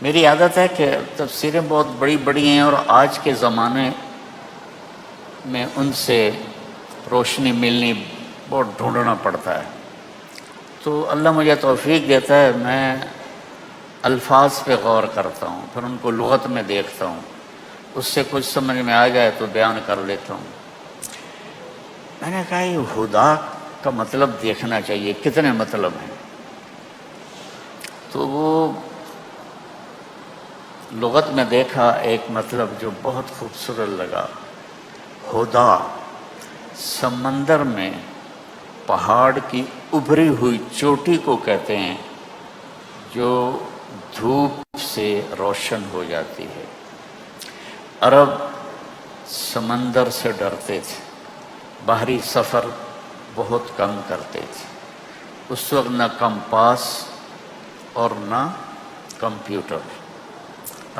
میری عادت ہے کہ تفسیریں بہت بڑی بڑی ہیں اور آج کے زمانے میں ان سے روشنی ملنی بہت ڈھونڈنا پڑتا ہے، تو اللہ مجھے توفیق دیتا ہے، میں الفاظ پہ غور کرتا ہوں، پھر ان کو لغت میں دیکھتا ہوں، اس سے کچھ سمجھ میں آ جائے تو بیان کر لیتا ہوں۔ میں نے کہا یہ خدا کا مطلب دیکھنا چاہیے، کتنے مطلب ہیں؟ تو وہ لغت میں دیکھا ایک مطلب جو بہت خوبصورت لگا، خدا سمندر میں پہاڑ کی ابھری ہوئی چوٹی کو کہتے ہیں جو دھوپ سے روشن ہو جاتی ہے۔ عرب سمندر سے ڈرتے تھے، باہری سفر بہت کم کرتے تھے، اس وقت نہ کمپاس اور نہ کمپیوٹر،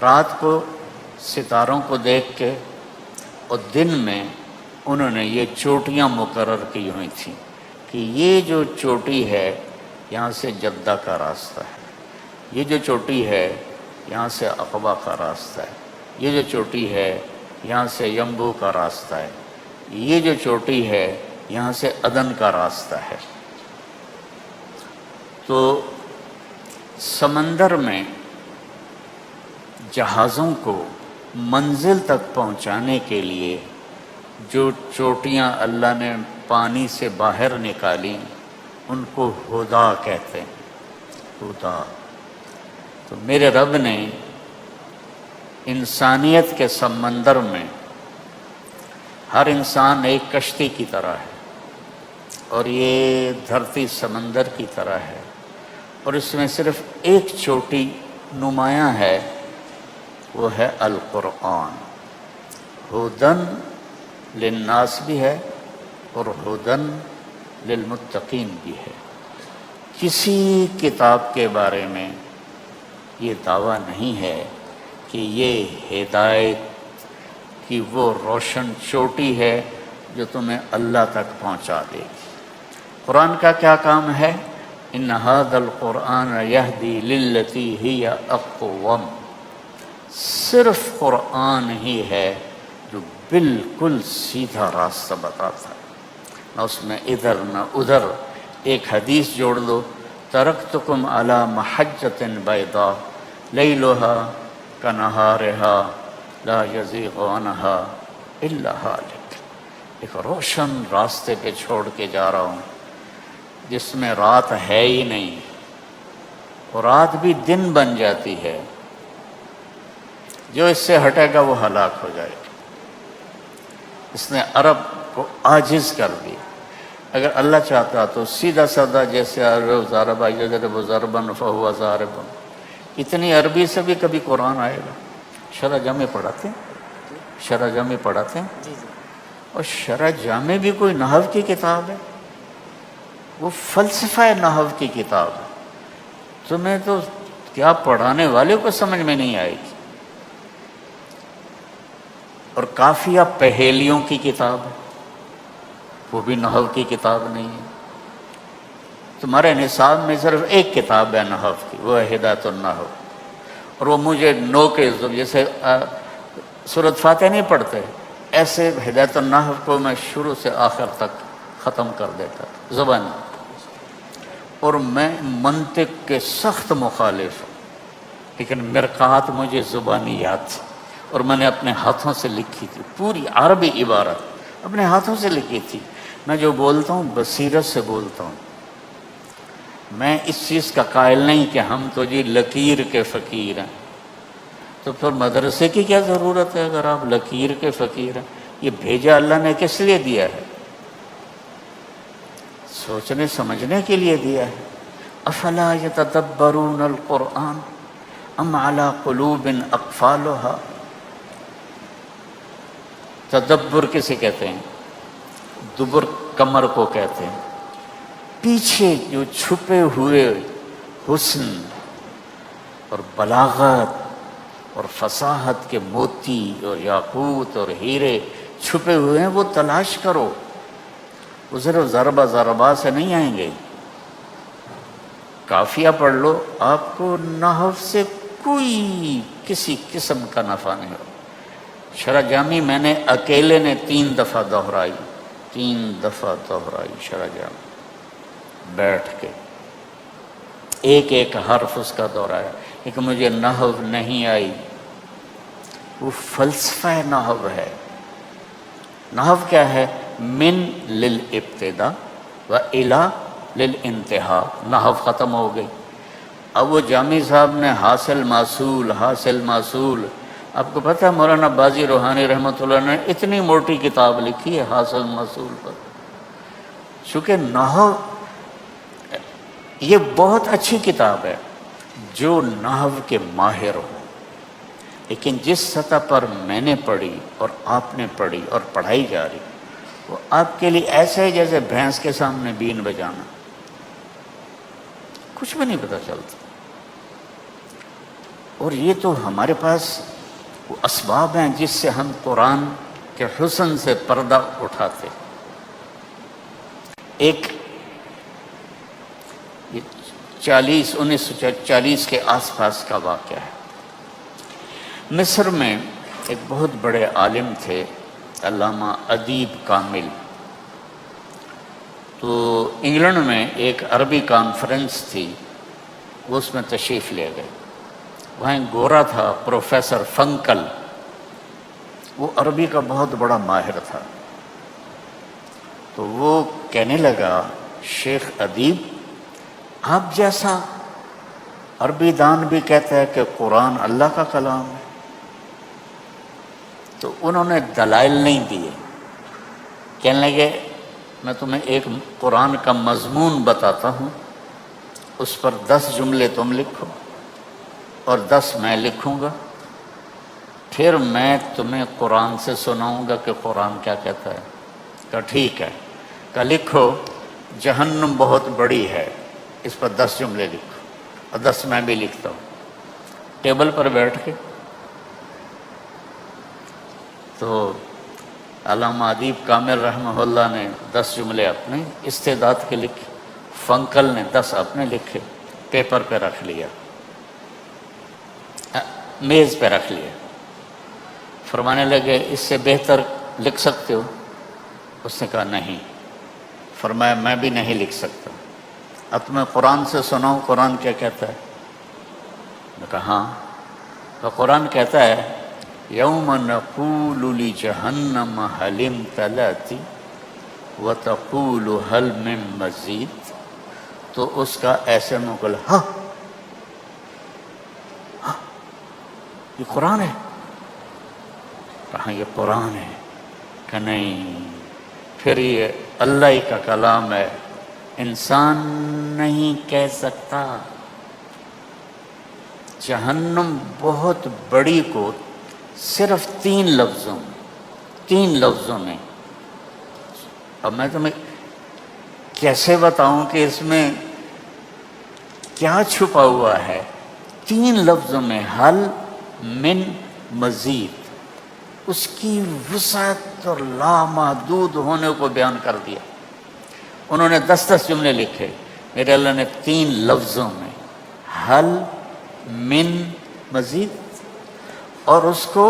رات کو ستاروں کو دیکھ کے اور دن میں انہوں نے یہ چوٹیاں مقرر کی ہوئی تھیں کہ یہ جو چوٹی ہے یہاں سے جدہ کا راستہ ہے، یہ جو چوٹی ہے یہاں سے عقبہ کا راستہ ہے، یہ جو چوٹی ہے یہاں سے یمبو کا راستہ ہے، یہ جو چوٹی ہے یہاں سے عدن کا راستہ ہے۔ تو سمندر میں جہازوں کو منزل تک پہنچانے کے لیے جو چوٹیاں اللہ نے پانی سے باہر نکالی ان کو ہدا کہتے ہیں، ہدا۔ تو میرے رب نے انسانیت کے سمندر میں، ہر انسان ایک کشتی کی طرح ہے اور یہ دھرتی سمندر کی طرح ہے، اور اس میں صرف ایک چوٹی نمایاں ہے، وہ ہے القرآن۔ ہدن للناس بھی ہے اور ہدن للمتقین بھی ہے۔ کسی کتاب کے بارے میں یہ دعویٰ نہیں ہے کہ یہ ہدایت کی وہ روشن چوٹی ہے جو تمہیں اللہ تک پہنچا دے گی۔ قرآن کا کیا کام ہے؟ ان ھذا القرآن یہدی للتی ہی اقوم، صرف قرآن ہی ہے جو بالکل سیدھا راستہ بتاتا ہے، نہ اس میں ادھر نہ ادھر۔ ایک حدیث جوڑ دو، ترکتکم علی محجۃ بیضاء لیلھا کنہارھا لا یزیغ عنہا الا ھالک، ایک روشن راستے پہ چھوڑ کے جا رہا ہوں جس میں رات ہے ہی نہیں، اور رات بھی دن بن جاتی ہے، جو اس سے ہٹے گا وہ ہلاک ہو جائے گا۔ اس نے عرب کو عاجز کر دیا۔ اگر اللہ چاہتا تو سیدھا سادہ جیسے ضرب یضرب ضربا فہو ضارب، اتنی عربی سے بھی کبھی قرآن آئے گا؟ شرح جامع پڑھاتے ہیں، شرح جامع پڑھاتے ہیں، اور شرح جامع بھی کوئی نحو کی کتاب ہے؟ وہ فلسفہ نحو کی کتاب ہے، تمہیں تو کیا پڑھانے والے کو سمجھ میں نہیں آئے گی۔ اور کافیہ پہیلیوں کی کتاب ہے، وہ بھی نحو کی کتاب نہیں ہے۔ تمہارے نصاب میں صرف ایک کتاب ہے نحو کی، وہ ہے ہدایت النحو، اور وہ مجھے نو کے جیسے سورۃ فاتحہ نہیں پڑھتے ایسے ہدایت النحو کو میں شروع سے آخر تک ختم کر دیتا زبانی، اور میں منطق کے سخت مخالف ہوں، لیکن مرقات مجھے زبانی یاد تھی، اور میں نے اپنے ہاتھوں سے لکھی تھی، پوری عربی عبارت اپنے ہاتھوں سے لکھی تھی۔ میں جو بولتا ہوں بصیرت سے بولتا ہوں، میں اس چیز کا قائل نہیں کہ ہم تو جی لکیر کے فقیر ہیں، تو پھر مدرسے کی کیا ضرورت ہے اگر آپ لکیر کے فقیر ہیں؟ یہ بھیجا اللہ نے کس لیے دیا ہے؟ سوچنے سمجھنے کے لیے دیا ہے۔ افلا یتدبرون القرآن ام علی قلوب اقفالھا، تدبر کسے کہتے ہیں؟ دبر کمر کو کہتے ہیں، پیچھے جو چھپے ہوئے حسن اور بلاغت اور فصاحت کے موتی اور یاقوت اور ہیرے چھپے ہوئے ہیں، وہ تلاش کرو، وہ صرف ضربہ ضربہ سے نہیں آئیں گے۔ کافیہ پڑھ لو، آپ کو نحو سے کوئی کسی قسم کا نفع نہیں ہو۔ شرح جامی میں نے اکیلے نے 3 دفعہ دہرائی، 3 دفعہ دہرائی شرح جامی بیٹھ کے، ایک ایک حرف اس کا دہرایا، لیکن مجھے نحو نہیں آئی۔ وہ فلسفہ نحو ہے۔ نحو کیا ہے؟ من للابتدا و الی للانتہا، نحو ختم ہو گئی۔ اب وہ جامی صاحب نے حاصل محصول حاصل محصول، آپ کو پتہ ہے مولانا باجی روحانی رحمۃ اللہ نے اتنی موٹی کتاب لکھی ہے حاصل محصول پر۔ چونکہ نحو یہ بہت اچھی کتاب ہے جو نحو کے ماہر ہو، لیکن جس سطح پر میں نے پڑھی اور آپ نے پڑھی اور پڑھائی جا رہی، وہ آپ کے لیے ایسے ہے جیسے بھینس کے سامنے بین بجانا، کچھ بھی نہیں پتہ چلتا۔ اور یہ تو ہمارے پاس وہ اسباب ہیں جس سے ہم قرآن کے حسن سے پردہ اٹھاتے۔ ایک 1940 کے آس پاس کا واقعہ ہے۔ مصر میں ایک بہت بڑے عالم تھے علامہ ادیب کامل، تو انگلینڈ میں ایک عربی کانفرنس تھی، وہ اس میں تشریف لے گئے۔ وہاں ایک گورا تھا پروفیسر فنکل، وہ عربی کا بہت بڑا ماہر تھا۔ تو وہ کہنے لگا شیخ ادیب آپ جیسا عربی دان بھی کہتا ہے کہ قرآن اللہ کا کلام ہے۔ تو انہوں نے دلائل نہیں دیے، کہنے لگے میں تمہیں ایک قرآن کا مضمون بتاتا ہوں، اس پر 10 جملے تم لکھو اور 10 میں لکھوں گا، پھر میں تمہیں قرآن سے سناؤں گا کہ قرآن کیا کہتا ہے۔ کہا ٹھیک ہے۔ کہا لکھو جہنم بہت بڑی ہے، اس پر 10 جملے لکھو اور 10 میں بھی لکھتا ہوں۔ ٹیبل پر بیٹھ کے تو علامہ ادیب کامل رحمہ اللہ نے 10 جملے اپنے استعداد کے لکھے، فنکل نے 10 اپنے لکھے، پیپر پہ رکھ لیا، میز پہ رکھ لیا۔ فرمانے لگے اس سے بہتر لکھ سکتے ہو؟ اس نے کہا نہیں۔ فرمایا میں بھی نہیں لکھ سکتا، اب تمہیں قرآن سے سناؤں قرآن کیا کہتا ہے؟ میں کہا ہاں۔ تو قرآن کہتا ہے یوم نقول لجہنم هل امتلأت وتقول هل من مزید، تو اس کا ایسے مقل ہاں یہ قرآن ہے؟ کہاں یہ قرآن ہے؟ کہ نہیں، پھر یہ اللہ ہی کا کلام ہے، انسان نہیں کہہ سکتا۔ جہنم بہت بڑی کو صرف 3 لفظوں میں، اب میں تمہیں کیسے بتاؤں کہ اس میں کیا چھپا ہوا ہے؟ 3 لفظوں میں، حل من مزید، اس کی وسعت اور لامحدود ہونے کو بیان کر دیا۔ انہوں نے 10 جملے لکھے، میرے اللہ نے 3 لفظوں میں حل من مزید، اور اس کو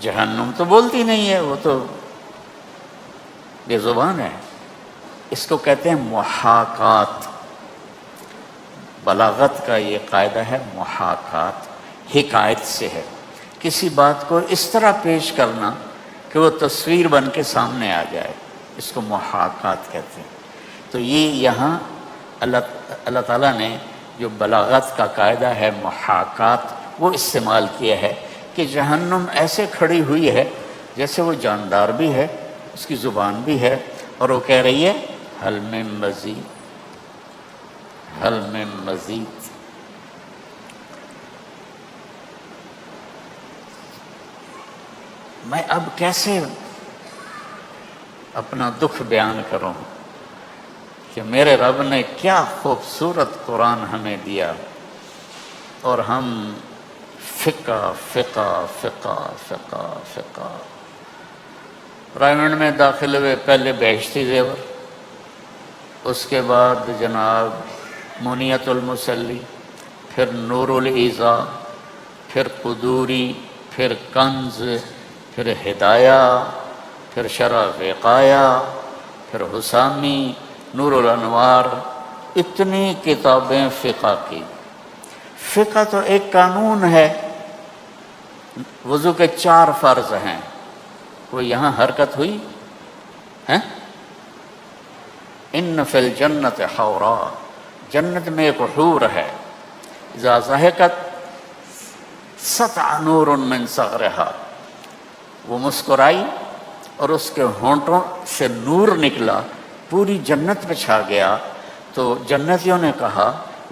جہنم تو بولتی نہیں ہے، وہ تو بے زبان ہے، اس کو کہتے ہیں محاکات۔ بلاغت کا یہ قاعدہ ہے محاکات، حکایت سے ہے، کسی بات کو اس طرح پیش کرنا کہ وہ تصویر بن کے سامنے آ جائے، اس کو محاکات کہتے ہیں۔ تو یہ یہاں اللہ تعالیٰ نے جو بلاغت کا قاعدہ ہے محاکات وہ استعمال کیا ہے کہ جہنم ایسے کھڑی ہوئی ہے جیسے وہ جاندار بھی ہے، اس کی زبان بھی ہے، اور وہ کہہ رہی ہے حل من مزید، حل من مزید۔ میں اب کیسے اپنا دکھ بیان کروں کہ میرے رب نے کیا خوبصورت قرآن ہمیں دیا، اور ہم فقہ فقہ فقہ فقہ فقہ۔ رائمنڈ میں داخل ہوئے، پہلے بہشتی زیور، اس کے بعد جناب منیت المسلی، پھر نور العیزا، پھر قدوری، پھر کنز، پھر ہدایہ، پھر شرح وقایہ، پھر حسامی، نور الانوار، اتنی کتابیں فقہ کی۔ فقہ تو ایک قانون ہے، وضو کے 4 فرض ہیں، کوئی یہاں حرکت ہوئی ہے؟ ان فی الجنت حورا، جنت میں ایک حور ہے، اذا ضحکت سطع نور من صغرہا، وہ مسکرائی اور اس کے ہونٹوں سے نور نکلا، پوری جنت میں چھا گیا۔ تو جنتیوں نے کہا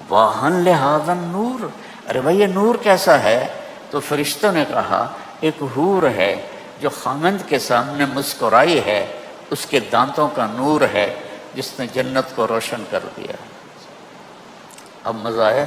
واہن لہذا النور، ارے بھائی یہ نور کیسا ہے؟ تو فرشتوں نے کہا ایک حور ہے جو خامند کے سامنے مسکرائی ہے، اس کے دانتوں کا نور ہے جس نے جنت کو روشن کر دیا۔ اب مزہ آیا؟